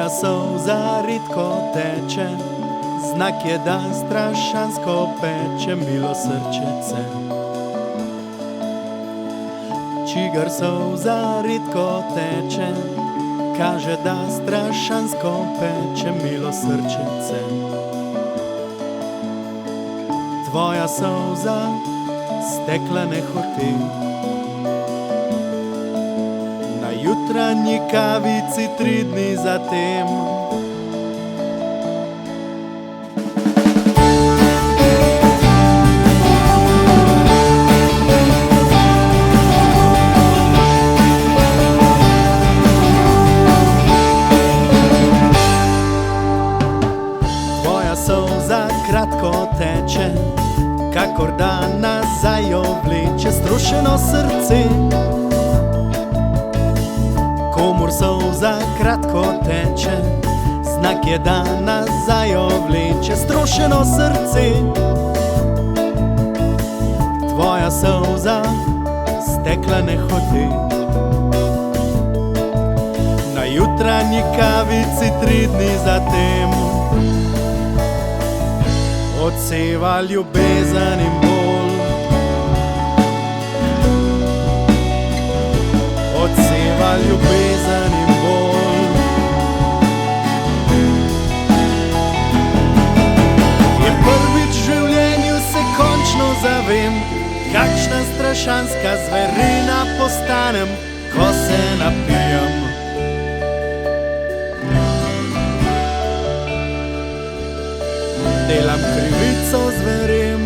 Tvoja solza ritko teče, znak je, da strašansko peče milo srčece. Čigar solza ritko teče, kaže, da strašansko peče milo srčece. Tvoja solza steklene hoti, na jutranji kavici 3 dni zatem. Tvoja solza kratko teče, kakor da nazaj jo vleče strušeno srce. Komur solza kratko teče, znak je, da nazaj jo vleče strušeno srce. Tvoja solza steklene hoti, na jutranji kavici 3 dni zatem. Odseva ljubezen in bol, odseva ljubezen in bol. Je prvič v življenju se končno zavem, kakšna strašanska zverina postanem, ko se napijem. Delam krivico zverim,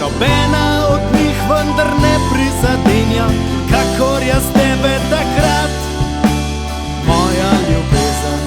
nobena od njih vendar ne prizadenja, kakor jaz tebe takrat, moja ljubezen.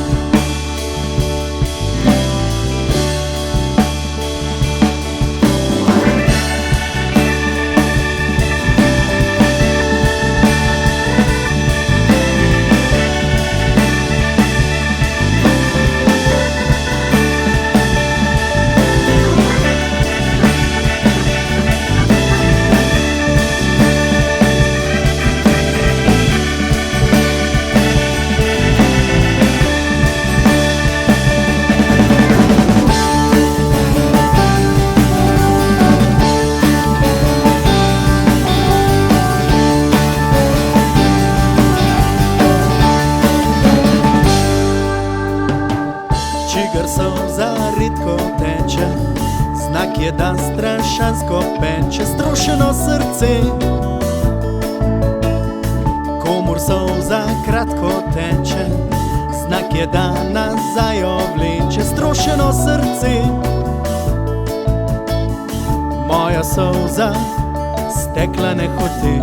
Čigar solza ritko teče, znak je, da strašansko peče strušeno srce. Komur solza kratko teče, znak je, da nazaj jo vleče strušeno srce. Moja solza steklene hoti,